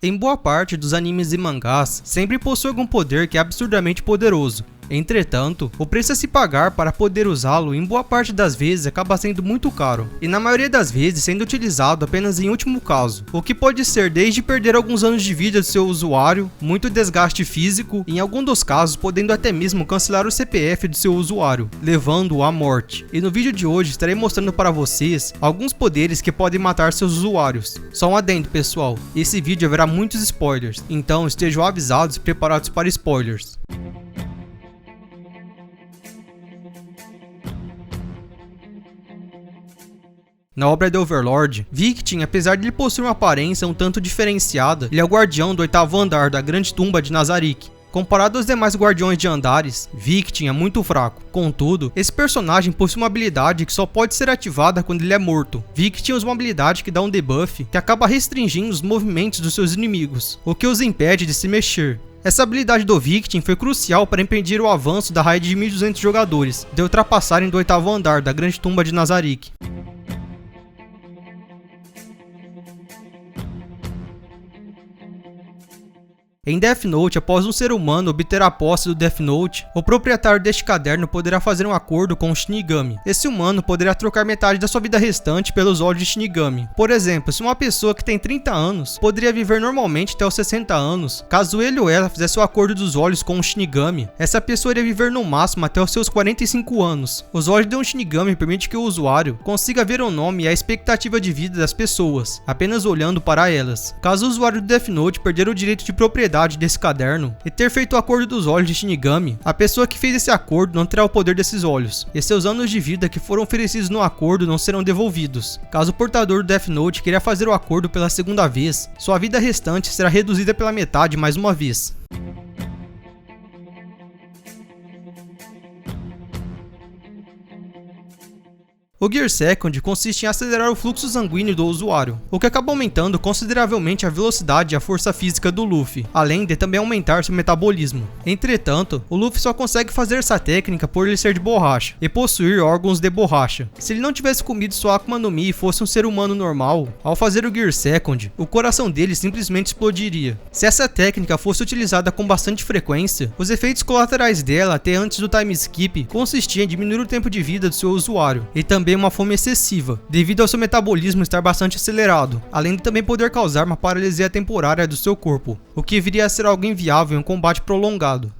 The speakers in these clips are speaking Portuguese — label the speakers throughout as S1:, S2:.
S1: Em boa parte dos animes e mangás, sempre possui algum poder que é absurdamente poderoso. Entretanto, o preço a se pagar para poder usá-lo em boa parte das vezes acaba sendo muito caro, e na maioria das vezes sendo utilizado apenas em último caso, o que pode ser desde perder alguns anos de vida do seu usuário, muito desgaste físico, e em algum dos casos podendo até mesmo cancelar o CPF do seu usuário, levando-o à morte. E no vídeo de hoje estarei mostrando para vocês alguns poderes que podem matar seus usuários. Só um adendo, pessoal, esse vídeo haverá muitos spoilers, então estejam avisados e preparados para spoilers. Na obra The Overlord, Victim, apesar de ele possuir uma aparência um tanto diferenciada, ele é o guardião do 8º andar da grande tumba de Nazarick. Comparado aos demais guardiões de andares, Victim é muito fraco. Contudo, esse personagem possui uma habilidade que só pode ser ativada quando ele é morto. Victim usa uma habilidade que dá um debuff que acaba restringindo os movimentos dos seus inimigos, o que os impede de se mexer. Essa habilidade do Victim foi crucial para impedir o avanço da raid de 1200 jogadores, de ultrapassarem do 8º andar da grande tumba de Nazarick. Em Death Note, após um ser humano obter a posse do Death Note, o proprietário deste caderno poderá fazer um acordo com o Shinigami. Esse humano poderá trocar metade da sua vida restante pelos olhos de Shinigami. Por exemplo, se uma pessoa que tem 30 anos poderia viver normalmente até os 60 anos, caso ele ou ela fizesse o acordo dos olhos com o Shinigami, essa pessoa iria viver no máximo até os seus 45 anos. Os olhos de um Shinigami permitem que o usuário consiga ver o nome e a expectativa de vida das pessoas, apenas olhando para elas. Caso o usuário do Death Note perder o direito de propriedade desse caderno e ter feito o acordo dos olhos de Shinigami, a pessoa que fez esse acordo não terá o poder desses olhos, e seus anos de vida que foram oferecidos no acordo não serão devolvidos. Caso o portador do Death Note queira fazer o acordo pela segunda vez, sua vida restante será reduzida pela metade mais uma vez. O Gear Second consiste em acelerar o fluxo sanguíneo do usuário, o que acaba aumentando consideravelmente a velocidade e a força física do Luffy, além de também aumentar seu metabolismo. Entretanto, o Luffy só consegue fazer essa técnica por ele ser de borracha e possuir órgãos de borracha. Se ele não tivesse comido sua Akuma no Mi e fosse um ser humano normal, ao fazer o Gear Second, o coração dele simplesmente explodiria. Se essa técnica fosse utilizada com bastante frequência, os efeitos colaterais dela até antes do time skip consistiam em diminuir o tempo de vida do seu usuário e também uma fome excessiva, devido ao seu metabolismo estar bastante acelerado, além de também poder causar uma paralisia temporária do seu corpo, o que viria a ser algo inviável em um combate prolongado.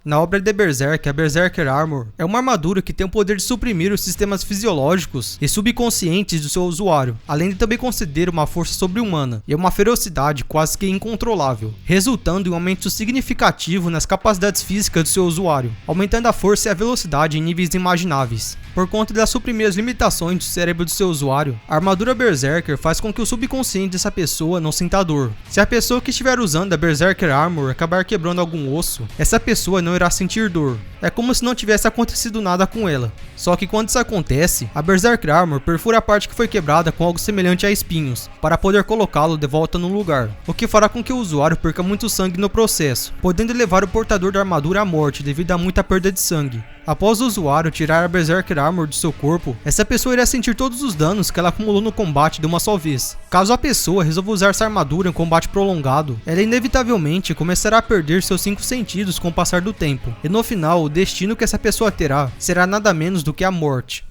S1: Na obra de Berserk, a Berserker Armor é uma armadura que tem o poder de suprimir os sistemas fisiológicos e subconscientes do seu usuário, além de também conceder uma força sobre-humana e uma ferocidade quase que incontrolável, resultando em um aumento significativo nas capacidades físicas do seu usuário, aumentando a força e a velocidade em níveis inimagináveis. Por conta de suprimir as limitações do cérebro do seu usuário, a armadura Berserker faz com que o subconsciente dessa pessoa não sinta dor. Se a pessoa que estiver usando a Berserker Armor acabar quebrando algum osso, essa pessoa não irá sentir dor. É como se não tivesse acontecido nada com ela. Só que quando isso acontece, a Berserker Armor perfura a parte que foi quebrada com algo semelhante a espinhos, para poder colocá-lo de volta no lugar, o que fará com que o usuário perca muito sangue no processo, podendo levar o portador da armadura à morte devido a muita perda de sangue. Após o usuário tirar a Berserker Armor do seu corpo, essa pessoa irá sentir todos os danos que ela acumulou no combate de uma só vez. Caso a pessoa resolva usar essa armadura em combate prolongado, ela inevitavelmente começará a perder seus 5 sentidos com o passar do tempo, e no final o destino que essa pessoa terá será nada menos do que a morte.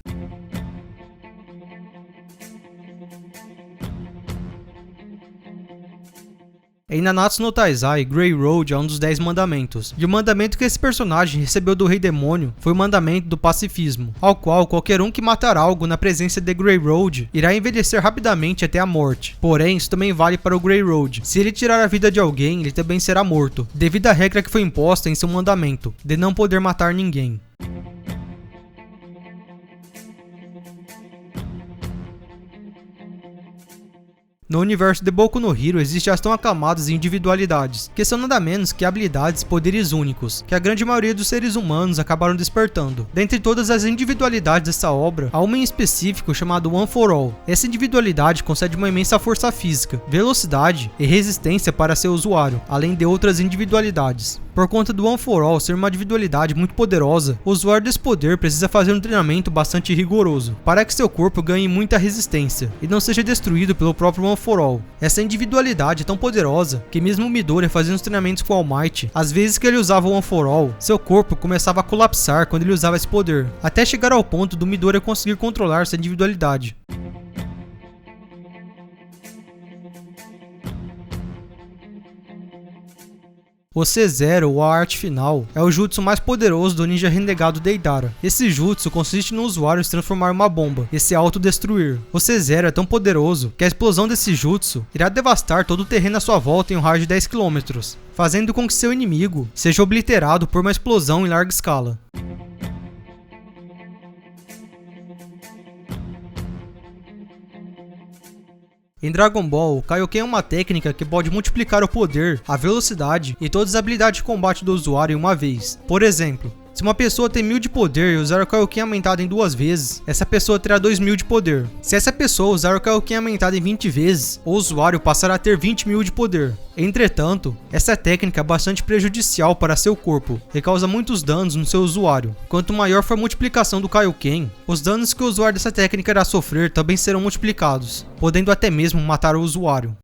S1: Em Nanatsu no Taizai, Grey Road é um dos 10 mandamentos, e o mandamento que esse personagem recebeu do Rei Demônio foi o mandamento do pacifismo, ao qual qualquer um que matar algo na presença de Grey Road irá envelhecer rapidamente até a morte. Porém, isso também vale para o Grey Road. Se ele tirar a vida de alguém, ele também será morto, devido à regra que foi imposta em seu mandamento, de não poder matar ninguém. No universo de Boku no Hero existem as tão aclamadas individualidades, que são nada menos que habilidades e poderes únicos, que a grande maioria dos seres humanos acabaram despertando. Dentre todas as individualidades dessa obra, há uma em específico chamada One for All. Essa individualidade concede uma imensa força física, velocidade e resistência para seu usuário, além de outras individualidades. Por conta do One for All ser uma individualidade muito poderosa, o usuário desse poder precisa fazer um treinamento bastante rigoroso, para que seu corpo ganhe muita resistência e não seja destruído pelo próprio One for All. Essa individualidade é tão poderosa que mesmo o Midoriya fazendo os treinamentos com o All Might, às vezes que ele usava o One for All, seu corpo começava a colapsar quando ele usava esse poder, até chegar ao ponto do Midoriya conseguir controlar essa individualidade. O C0, ou a arte final, é o jutsu mais poderoso do ninja renegado Deidara. Esse jutsu consiste no usuário se transformar em uma bomba e se autodestruir. O C0 é tão poderoso que a explosão desse jutsu irá devastar todo o terreno à sua volta em um raio de 10 km, fazendo com que seu inimigo seja obliterado por uma explosão em larga escala. Em Dragon Ball, o Kaioken é uma técnica que pode multiplicar o poder, a velocidade e todas as habilidades de combate do usuário em uma vez. Por exemplo, se uma pessoa tem 1000 de poder e usar o Kaioken aumentado em 2 vezes, essa pessoa terá 2000 de poder. Se essa pessoa usar o Kaioken aumentado em 20 vezes, o usuário passará a ter 20.000 de poder. Entretanto, essa técnica é bastante prejudicial para seu corpo e causa muitos danos no seu usuário. Quanto maior for a multiplicação do Kaioken, os danos que o usuário dessa técnica irá sofrer também serão multiplicados, podendo até mesmo matar o usuário.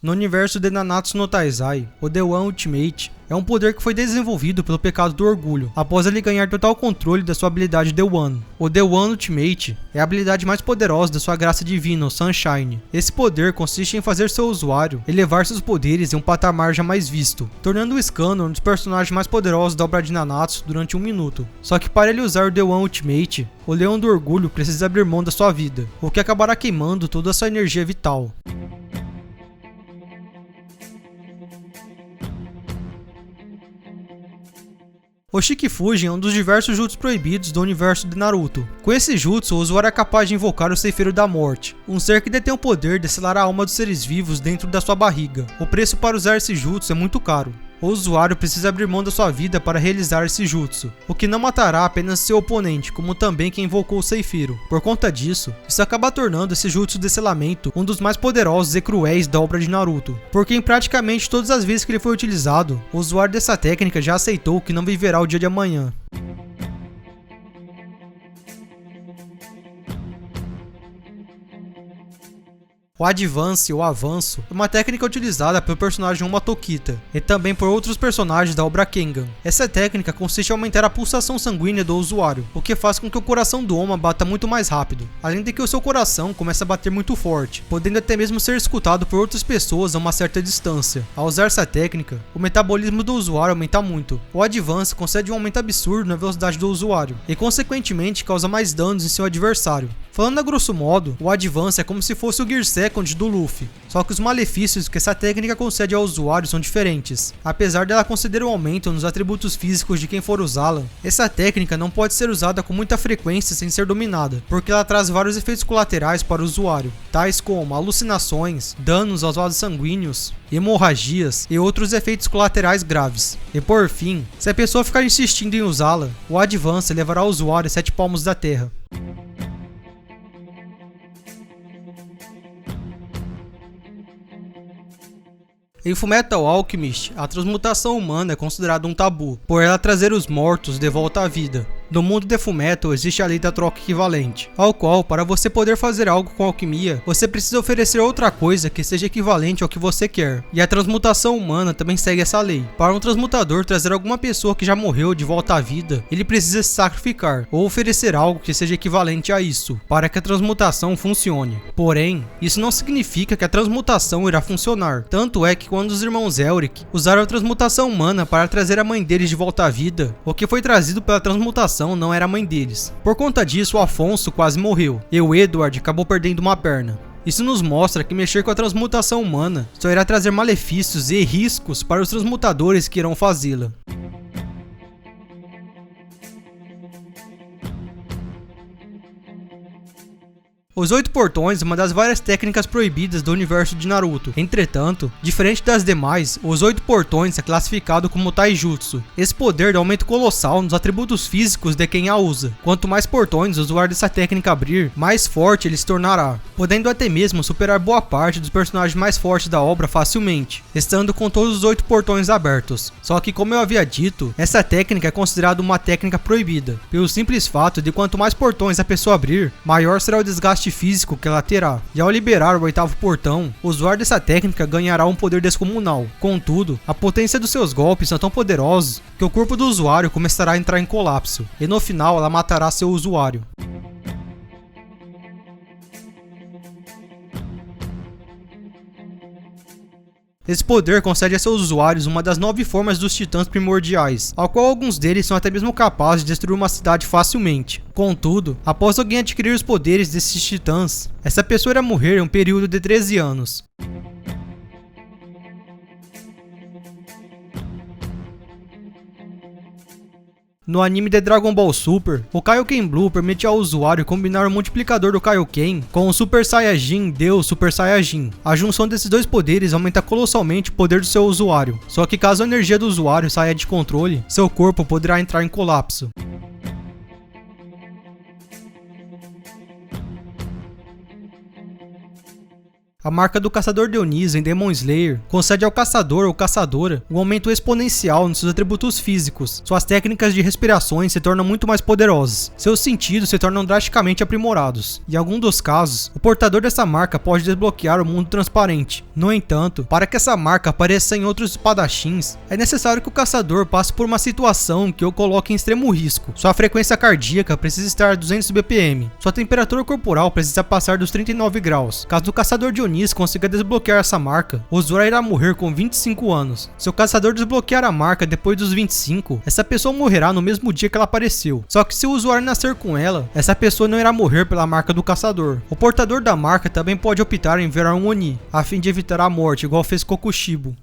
S1: No universo de Nanatsu no Taizai, o The One Ultimate é um poder que foi desenvolvido pelo pecado do orgulho, após ele ganhar total controle da sua habilidade The One. O The One Ultimate é a habilidade mais poderosa da sua graça divina, o Sunshine. Esse poder consiste em fazer seu usuário elevar seus poderes em um patamar jamais visto, tornando o Scanner um dos personagens mais poderosos da obra de Nanatsu durante 1 minuto. Só que para ele usar o The One Ultimate, o Leão do Orgulho precisa abrir mão da sua vida, o que acabará queimando toda a sua energia vital. O Shikifuji é um dos diversos jutsus proibidos do universo de Naruto. Com esse jutsu, o usuário é capaz de invocar o Ceifeiro da Morte, um ser que detém o poder de selar a alma dos seres vivos dentro da sua barriga. O preço para usar esse jutsu é muito caro. O usuário precisa abrir mão da sua vida para realizar esse jutsu, o que não matará apenas seu oponente, como também quem invocou o Ceifeiro. Por conta disso, isso acaba tornando esse jutsu de selamento um dos mais poderosos e cruéis da obra de Naruto, porque em praticamente todas as vezes que ele foi utilizado, o usuário dessa técnica já aceitou que não viverá o dia de amanhã. O Advance ou Avanço é uma técnica utilizada pelo personagem Uma Tokita e também por outros personagens da obra Kengan. Essa técnica consiste em aumentar a pulsação sanguínea do usuário, o que faz com que o coração do Oma bata muito mais rápido, além de que o seu coração começa a bater muito forte, podendo até mesmo ser escutado por outras pessoas a uma certa distância. Ao usar essa técnica, o metabolismo do usuário aumenta muito. O Advance concede um aumento absurdo na velocidade do usuário e consequentemente causa mais danos em seu adversário. Falando a grosso modo, o Advance é como se fosse o Gear Second do Luffy, só que os malefícios que essa técnica concede ao usuário são diferentes. Apesar dela conceder um aumento nos atributos físicos de quem for usá-la, essa técnica não pode ser usada com muita frequência sem ser dominada, porque ela traz vários efeitos colaterais para o usuário, tais como alucinações, danos aos vasos sanguíneos, hemorragias e outros efeitos colaterais graves. E por fim, se a pessoa ficar insistindo em usá-la, o Advance levará o usuário a 7 palmos da terra. Em Fullmetal Alchemist, a transmutação humana é considerada um tabu, por ela trazer os mortos de volta à vida. No mundo de Fullmetal existe a lei da troca equivalente, ao qual, para você poder fazer algo com alquimia, você precisa oferecer outra coisa que seja equivalente ao que você quer. E a transmutação humana também segue essa lei. Para um transmutador trazer alguma pessoa que já morreu de volta à vida, ele precisa se sacrificar, ou oferecer algo que seja equivalente a isso, para que a transmutação funcione. Porém, isso não significa que a transmutação irá funcionar. Tanto é que quando os irmãos Elric usaram a transmutação humana para trazer a mãe deles de volta à vida, o que foi trazido pela transmutação não era a mãe deles. Por conta disso, o Afonso quase morreu, e o Edward acabou perdendo uma perna. Isso nos mostra que mexer com a transmutação humana só irá trazer malefícios e riscos para os transmutadores que irão fazê-la. Os 8 portões é uma das várias técnicas proibidas do universo de Naruto. Entretanto, diferente das demais, os 8 portões é classificado como Taijutsu. Esse poder dá aumento colossal nos atributos físicos de quem a usa. Quanto mais portões o usuário dessa técnica abrir, mais forte ele se tornará, podendo até mesmo superar boa parte dos personagens mais fortes da obra facilmente, estando com todos os 8 portões abertos. Só que, como eu havia dito, essa técnica é considerada uma técnica proibida, pelo simples fato de quanto mais portões a pessoa abrir, maior será o desgaste físico que ela terá. E ao liberar o 8º portão, o usuário dessa técnica ganhará um poder descomunal. Contudo, a potência dos seus golpes são tão poderosos que o corpo do usuário começará a entrar em colapso, e no final ela matará seu usuário. Esse poder concede a seus usuários uma das 9 formas dos titãs primordiais, ao qual alguns deles são até mesmo capazes de destruir uma cidade facilmente. Contudo, após alguém adquirir os poderes desses titãs, essa pessoa irá morrer em um período de 13 anos. No anime de Dragon Ball Super, o Kaioken Blue permite ao usuário combinar o multiplicador do Kaioken com o Super Saiyajin Deus Super Saiyajin. A junção desses dois poderes aumenta colossalmente o poder do seu usuário, só que caso a energia do usuário saia de controle, seu corpo poderá entrar em colapso. A marca do Caçador de Onis em Demon Slayer concede ao caçador ou caçadora um aumento exponencial nos seus atributos físicos. Suas técnicas de respirações se tornam muito mais poderosas. Seus sentidos se tornam drasticamente aprimorados. Em algum dos casos, o portador dessa marca pode desbloquear o mundo transparente. No entanto, para que essa marca apareça em outros espadachins, é necessário que o caçador passe por uma situação que o coloque em extremo risco. Sua frequência cardíaca precisa estar a 200 bpm. Sua temperatura corporal precisa passar dos 39 graus. Caso o caçador de Onis consiga desbloquear essa marca, o usuário irá morrer com 25 anos. Se o caçador desbloquear a marca depois dos 25, essa pessoa morrerá no mesmo dia que ela apareceu. Só que se o usuário nascer com ela, essa pessoa não irá morrer pela marca do caçador. O portador da marca também pode optar em virar um Oni, a fim de evitar a morte, igual fez Kokushibo.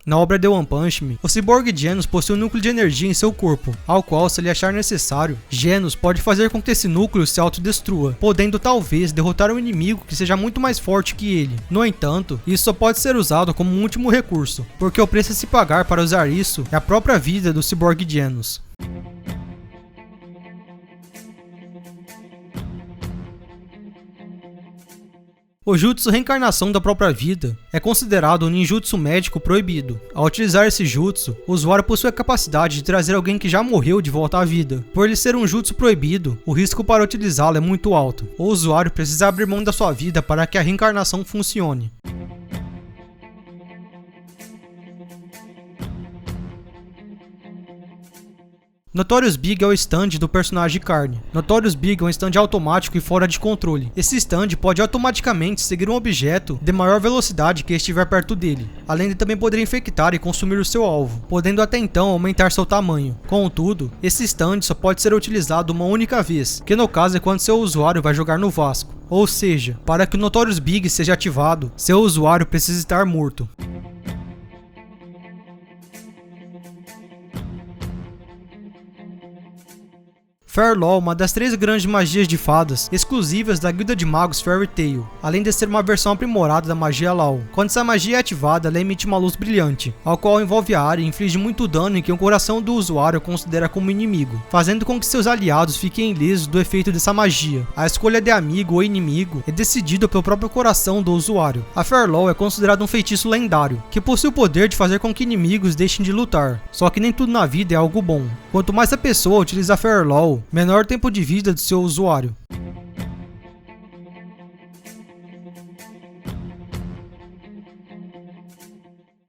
S1: Na obra The One Punch Man, o Cyborg Genos possui um núcleo de energia em seu corpo, ao qual, se ele achar necessário, Genos pode fazer com que esse núcleo se autodestrua, podendo talvez derrotar um inimigo que seja muito mais forte que ele. No entanto, isso só pode ser usado como um último recurso, porque o preço a se pagar para usar isso é a própria vida do Cyborg Genos. O Jutsu Reencarnação da própria vida é considerado um ninjutsu médico proibido. Ao utilizar esse jutsu, o usuário possui a capacidade de trazer alguém que já morreu de volta à vida. Por ele ser um jutsu proibido, o risco para utilizá-lo é muito alto. O usuário precisa abrir mão da sua vida para que a reencarnação funcione. Notorious Big é o stand do personagem Carne. Notorious Big é um stand automático e fora de controle. Esse stand pode automaticamente seguir um objeto de maior velocidade que estiver perto dele, além de também poder infectar e consumir o seu alvo, podendo até então aumentar seu tamanho. Contudo, esse stand só pode ser utilizado uma única vez, que no caso é quando seu usuário vai jogar no Vasco. Ou seja, para que o Notorious Big seja ativado, seu usuário precisa estar morto. Fair Law é uma das 3 grandes magias de fadas exclusivas da guilda de magos Fairy Tail, além de ser uma versão aprimorada da magia Law. Quando essa magia é ativada, ela emite uma luz brilhante, ao qual envolve a área e inflige muito dano em que o coração do usuário considera como inimigo, fazendo com que seus aliados fiquem ilesos do efeito dessa magia. A escolha de amigo ou inimigo é decidida pelo próprio coração do usuário. A Fair Law é considerado um feitiço lendário, que possui o poder de fazer com que inimigos deixem de lutar, só que nem tudo na vida é algo bom. Quanto mais a pessoa utiliza a Fair Law, menor tempo de vida do seu usuário.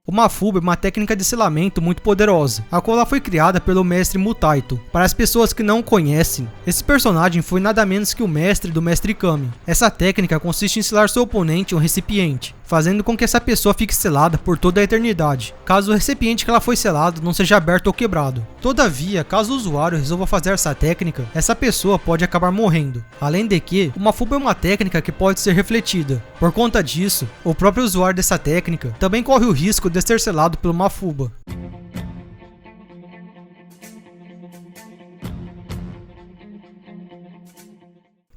S1: O Mafuba é uma técnica de selamento muito poderosa, a qual ela foi criada pelo mestre Mutaito. Para as pessoas que não o conhecem, esse personagem foi nada menos que o mestre do mestre Kami. Essa técnica consiste em selar seu oponente em um recipiente, fazendo com que essa pessoa fique selada por toda a eternidade, caso o recipiente que ela foi selado não seja aberto ou quebrado. Todavia, caso o usuário resolva fazer essa técnica, essa pessoa pode acabar morrendo. Além de que, o Mafuba é uma técnica que pode ser refletida. Por conta disso, o próprio usuário dessa técnica também corre o risco de ser selado pelo Mafuba.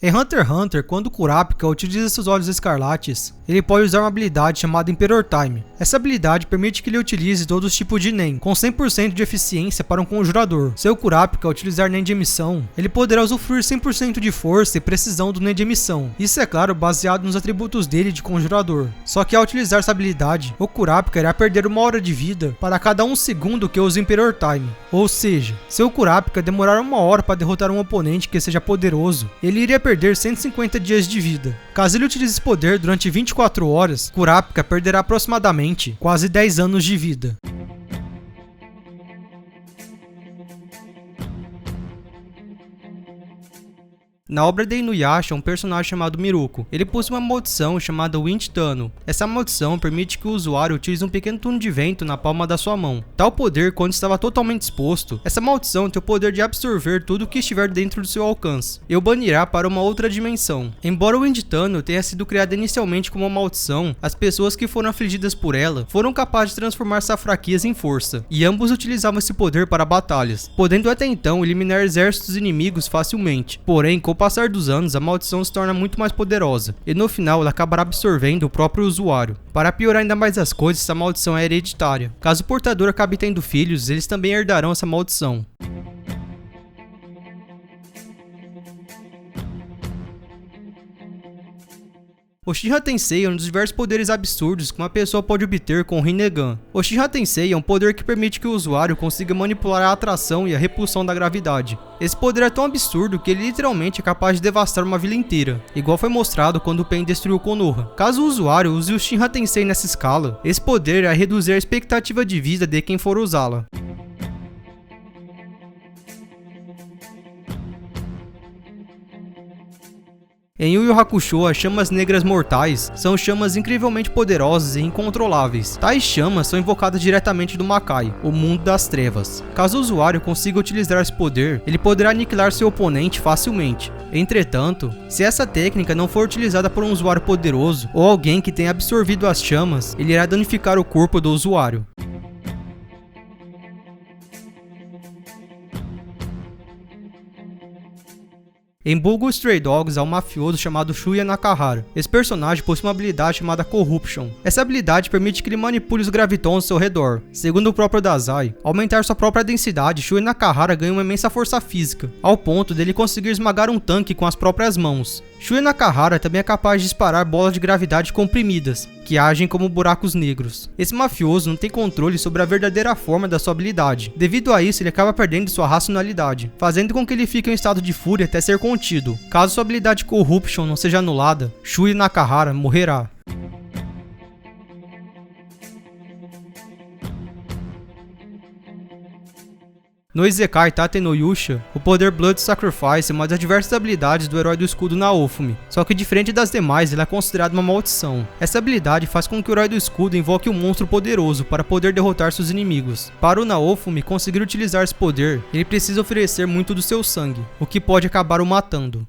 S1: Em Hunter x Hunter, quando Kurapika utiliza seus olhos escarlates, ele pode usar uma habilidade chamada Emperor Time. Essa habilidade permite que ele utilize todos os tipos de Nen, com 100% de eficiência para um conjurador. Se o Kurapika utilizar Nen de emissão, ele poderá usufruir 100% de força e precisão do Nen de emissão. Isso é claro baseado nos atributos dele de conjurador. Só que ao utilizar essa habilidade, o Kurapika irá perder 1 hora de vida para cada 1 segundo que usa Emperor Time. Ou seja, se o Kurapika demorar 1 hora para derrotar um oponente que seja poderoso, ele iria perder 150 dias de vida. Caso ele utilize esse poder durante 24 horas, Kurapika perderá aproximadamente quase 10 anos de vida. Na obra de Inuyasha, um personagem chamado Miruko. Ele possui uma maldição chamada Wind Tunnel. Essa maldição permite que o usuário utilize um pequeno túnel de vento na palma da sua mão. Tal poder, quando estava totalmente exposto, essa maldição tem o poder de absorver tudo que estiver dentro do seu alcance e o banirá para uma outra dimensão. Embora o Wind Tunnel tenha sido criado inicialmente como uma maldição, as pessoas que foram afligidas por ela foram capazes de transformar essa fraqueza em força, e ambos utilizavam esse poder para batalhas, podendo até então eliminar exércitos inimigos facilmente. Porém, com o passar dos anos, a maldição se torna muito mais poderosa, e no final ela acabará absorvendo o próprio usuário. Para piorar ainda mais as coisas, essa maldição é hereditária. Caso o portador acabe tendo filhos, eles também herdarão essa maldição. O Shinra Tensei é um dos diversos poderes absurdos que uma pessoa pode obter com o Rinnegan. O Shinra Tensei é um poder que permite que o usuário consiga manipular a atração e a repulsão da gravidade. Esse poder é tão absurdo que ele literalmente é capaz de devastar uma vila inteira, igual foi mostrado quando o Pain destruiu Konoha. Caso o usuário use o Shinra Tensei nessa escala, esse poder irá reduzir a expectativa de vida de quem for usá-la. Em Yu Yu Hakusho, as chamas negras mortais são chamas incrivelmente poderosas e incontroláveis. Tais chamas são invocadas diretamente do Makai, o mundo das trevas. Caso o usuário consiga utilizar esse poder, ele poderá aniquilar seu oponente facilmente. Entretanto, se essa técnica não for utilizada por um usuário poderoso ou alguém que tenha absorvido as chamas, ele irá danificar o corpo do usuário. Em Bungo Stray Dogs há um mafioso chamado Shuya Nakahara. Esse personagem possui uma habilidade chamada Corruption. Essa habilidade permite que ele manipule os gravitons ao seu redor. Segundo o próprio Dazai, ao aumentar sua própria densidade, Shuya Nakahara ganha uma imensa força física, ao ponto dele conseguir esmagar um tanque com as próprias mãos. Shuya Nakahara também é capaz de disparar bolas de gravidade comprimidas, que agem como buracos negros. Esse mafioso não tem controle sobre a verdadeira forma da sua habilidade. Devido a isso, ele acaba perdendo sua racionalidade, fazendo com que ele fique em estado de fúria até ser contido. Caso sua habilidade Corruption não seja anulada, Shuya Nakahara morrerá. No Isekai Tate no Yusha, o poder Blood Sacrifice é uma das diversas habilidades do herói do escudo Naofumi, só que diferente das demais, ele é considerado uma maldição. Essa habilidade faz com que o herói do escudo invoque um monstro poderoso para poder derrotar seus inimigos. Para o Naofumi conseguir utilizar esse poder, ele precisa oferecer muito do seu sangue, o que pode acabar o matando.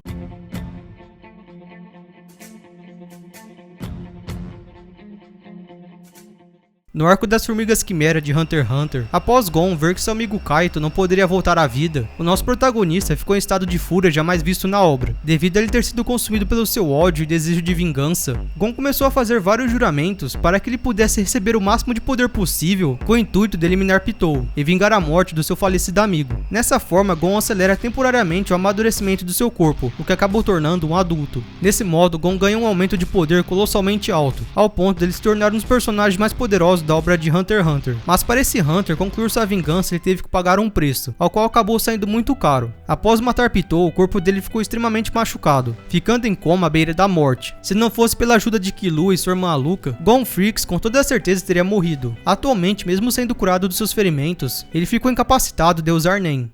S1: No arco das Formigas Quimera de Hunter x Hunter, após Gon ver que seu amigo Kaito não poderia voltar à vida, o nosso protagonista ficou em estado de fúria jamais visto na obra. Devido a ele ter sido consumido pelo seu ódio e desejo de vingança, Gon começou a fazer vários juramentos para que ele pudesse receber o máximo de poder possível com o intuito de eliminar Pitou e vingar a morte do seu falecido amigo. Nessa forma, Gon acelera temporariamente o amadurecimento do seu corpo, o que acabou tornando um adulto. Nesse modo, Gon ganha um aumento de poder colossalmente alto, ao ponto de ele se tornar um dos personagens mais poderosos da obra de Hunter x Hunter. Mas para esse Hunter concluir sua vingança, ele teve que pagar um preço, ao qual acabou saindo muito caro. Após matar Pitou, o corpo dele ficou extremamente machucado, ficando em coma à beira da morte. Se não fosse pela ajuda de Killua e sua irmã Aluka, Gon Freaks com toda certeza teria morrido. Atualmente, mesmo sendo curado dos seus ferimentos, ele ficou incapacitado de usar Nen.